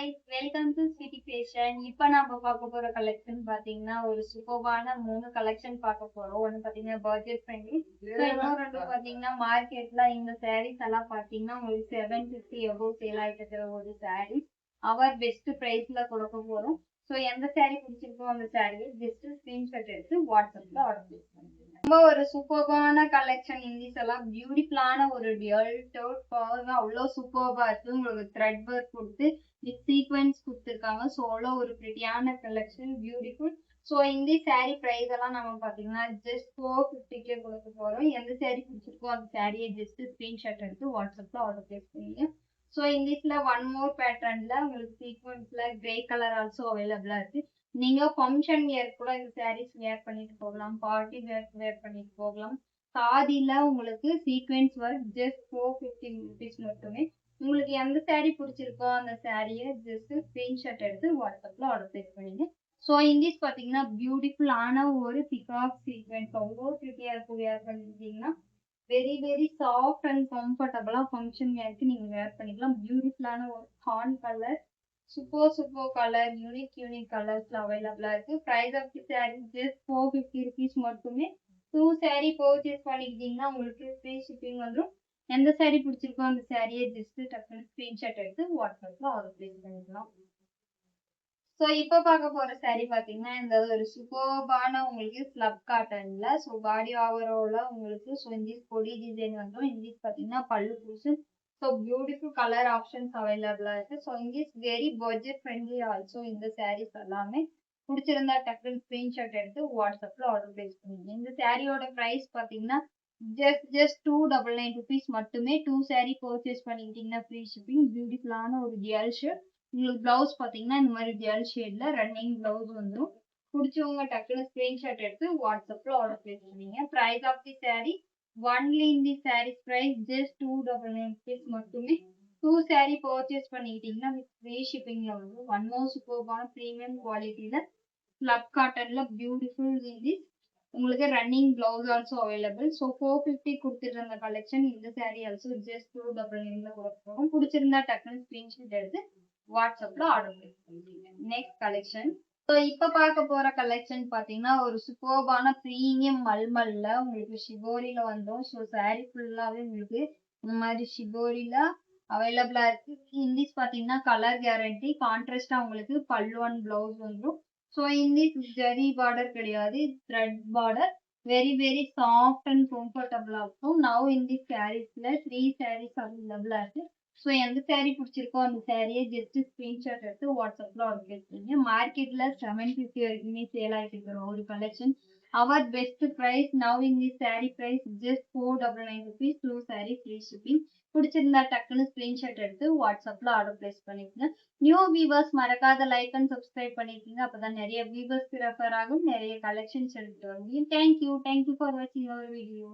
guys, welcome to City Fashion. இப்போ நாம பார்க்க போற கலெக்ஷன் பாத்தீங்கன்னா ஒரு சூப்பரான 3 கலெக்ஷன் பார்க்க போறோம். ஒன்னு பாத்தீங்கன்னா பட்ஜெட் ஃப்ரெண்ட்லி. இன்னொரு ரெண்டு பாத்தீங்கன்னா மார்க்கெட்ல இந்த sarees எல்லாம் பாத்தீங்கன்னா உங்களுக்கு 750 above சேல் ஆயிட்டு இருக்கிற ஒரு sarees. அவர் பெஸ்ட் பிரைஸ்ல கொடுக்க போறோம். சோ எந்த saree பிடிச்சிருக்கோ அந்த saree ஜஸ்ட் ஸ்கிரீன்ஷாட் எடுத்து வாட்ஸ்அப்ல ஆர்டர் பண்ணுங்க. ரொம்ப ஒரு சூப்பரான கலெக்ஷன் இந்திஸ் எல்லாம் பியூட்டிஃபுல்லான ஒரு டியல் டோட் பாருங்க அவ்வளோ சூப்பர்பா இருக்கு. உங்களுக்கு த்ரெட் ஒர்க் கொடுத்து வித் சீக்வென்ஸ் கொடுத்துருக்காங்க. ஸோ அவ்வளோ ஒரு பிரிட்டியான கலெக்ஷன் பியூட்டிஃபுல். ஸோ இந்த saree ப்ரைஸ் எல்லாம் நம்ம பார்த்தீங்கன்னா ஜஸ்ட் 450 கொடுக்க போகிறோம். எந்த saree பிடிச்சிருக்கோ அந்த சாரியை ஜஸ்ட் ஸ்க்ரீன்ஷாட் எடுத்து வாட்ஸ்அப்பில் ஆர்டர் பிளேஸ் பண்ணுங்க. ஸோ இந்திஸ்ல ஒன் மோர் பேட்டர்ன்ல உங்களுக்கு சீக்வென்ஸ்ல கிரே கலர் ஆல்சோ அவைலபிளா இருக்கு. நீங்க ஃபங்க்ஷன் வேர் கூட இந்த சாரீஸ் வேர் பண்ணிட்டு போகலாம், பார்ட்டி வேர் பண்ணிட்டு போகலாம். சாதியில உங்களுக்கு சீக்வென்ஸ் ஒர்க் ஜஸ்ட் 450 rupees மட்டுமே. உங்களுக்கு எந்த சாரீ பிடிச்சிருக்கோ அந்த சாரியை ஜஸ்ட் ஸ்கிரீன்ஷாட் எடுத்து வாட்ஸ்அப்ல ஆர்டர் பிளேஸ் பண்ணிடுங்க. ஸோ இந்திஸ் பார்த்தீங்கன்னா பியூட்டிஃபுல்லான ஒரு பிகாக் சீக்வென்ஸ் அவ்வளோ பிரிட்டியா இருக்கும். வேர் பண்ணிருக்கீங்கன்னா வெரி வெரி சாஃப்ட் அண்ட் கம்ஃபர்டபுளா ஃபங்க்ஷன் வேருக்கு நீங்க வேர் பண்ணிக்கலாம். பியூட்டிஃபுல்லான ஒரு horn colour super colour unique கலர்ஸ்ல அவைலபிளா இருக்கு. Price of the saree just 450 rupees மட்டுமே. 2 saree பர்ச்சேஸ் பண்ணிக்கிட்டீங்கன்னா உங்களுக்கு ஃப்ரீ ஷிப்பிங் வந்துடும். எந்த saree பிடிச்சிருக்கோ அந்த சாரியை ஜஸ்ட் டக்குனு ஸ்கிரீன்ஷாட் எடுத்து வாட்ஸ்அப்ல ஆர்டர் பிளேஸ் பண்ணிக்கலாம். ஸோ இப்போ பார்க்க போற saree பார்த்தீங்கன்னா இந்த ஒரு சூப்பர்பான உங்களுக்கு ஸ்லப் காட்டன்ல ஸோ பாடி ஓவரோல உங்களுக்கு ஸோ இந்த பொடி டிசைன் வந்துடும். இங்கிலீஷ் பார்த்தீங்கன்னா பல்லு பூசு. ஸோ பியூட்டிஃபுல் கலர் ஆப்ஷன்ஸ் அவைலபிளா இருக்கு. So English very budget friendly also. இந்த சாரீஸ் எல்லாமே பிடிச்சிருந்தா டக்குனு ஸ்கிரீன்ஷாட் எடுத்து வாட்ஸ்அப்ல ஆர்டர் பிளேஸ் பண்ணுங்க. இந்த சாரியோட பிரைஸ் பார்த்தீங்கன்னா ஜஸ்ட் 299 rupees மட்டுமே. 2 saree பர்ச்சேஸ் பண்ணிக்கிட்டீங்கன்னா ஃப்ரீ ஷிப்பிங். பியூட்டிஃபுல்லான ஒரு ஜுவல் ஷேட். உங்களுக்கு பிளவுஸ் பார்த்தீங்கன்னா இந்த மாதிரி ஜுவல் ஷேட்ல ரன்னிங் பிளவுஸ் வந்துடும். பிடிச்சவங்க டக்குனு ஸ்கிரீன்ஷாட் எடுத்து வாட்ஸ்அப்ல ஆர்டர் பிளேஸ் பண்ணுவீங்க. Price of the saree only in the sarees price just 299 rupees மட்டுமே. 2 saree பர்ச்சேஸ் பண்ணிக்கிட்டீங்கன்னா ஃப்ரீ ஷிப்பிங்ல வந்து ஒன் மோர் சூப்பர்பான ப்ரீமியம் குவாலிட்டியில ஸ்லப் காட்டன்ல பியூட்டிஃபுல் இந்திஸ் உங்களுக்கு running blouse also available. So 450 கொடுத்துட்டு இருந்த கலெக்ஷன் இந்த சாரீ ஆல்சோ ஜஸ்ட் 299 கொடுப்போம். பிடிச்சிருந்தா டக்குனு ஸ்கிரீன்ஷாட் எடுத்து வாட்ஸ்அப்ல ஆர்டர் பிளேஸ் பண்ணிடுங்க. Next collection. ஸோ இப்போ பார்க்க போற கலெக்ஷன் பார்த்தீங்கன்னா ஒரு சூப்பர்பான ப்ரீமியம் மல்மல்ல உங்களுக்கு ஷிபோரியில வந்தோம். ஸோ சாரீ ஃபுல்லாவே உங்களுக்கு இந்த மாதிரி ஷிபோரியில அவைலபிளா இருக்கு. இந்திஸ் பார்த்தீங்கன்னா கலர் கேரண்டி கான்ட்ராஸ்டா உங்களுக்கு பல்லு அண்ட் பிளவுஸ் வந்துடும். ஸோ இந்திஸ் ஜரி பார்டர் கிடையாது, thread border. Very very soft and கம்ஃபர்டபுளா இருக்கும். நவ் இந்த சாரீஸ்ல 3 sarees அவைலபிளா இருக்கு. ஸோ எந்த சாரீ பிடிச்சிருக்கோ அந்த சாரியை ஜஸ்ட் ஸ்கிரீன்ஷாட் எடுத்து வாட்ஸ்அப்ல ஆர்டர் பிளேஸ் பண்ணுங்க. மார்க்கெட்ல 750 வரைக்குமே சேல் ஆகிட்டு இருக்கிற ஒரு கலெக்ஷன். அவர் best price now in the sari price just 499 rupees. 2 saree free shipping. பிடிச்சிருந்தா டக்குன்னு ஸ்கிரீன்ஷாட் எடுத்து வாட்ஸ்அப்ல ஆர்டர் பிளேஸ் பண்ணிக்கோங்க. நியூ வியூவர்ஸ் மறக்காத லைக் அண்ட் சப்ஸ்கிரைப் பண்ணிக்கோங்க. அப்பதான் நிறைய வியூவர்ஸ்க்கு ரெஃபர் ஆகும், நிறைய கலெக்ஷன்ஸ் எடுத்து வருவீங்க. தேங்க்யூ ஃபார் வாட்சிங் அவர் வீடியோ.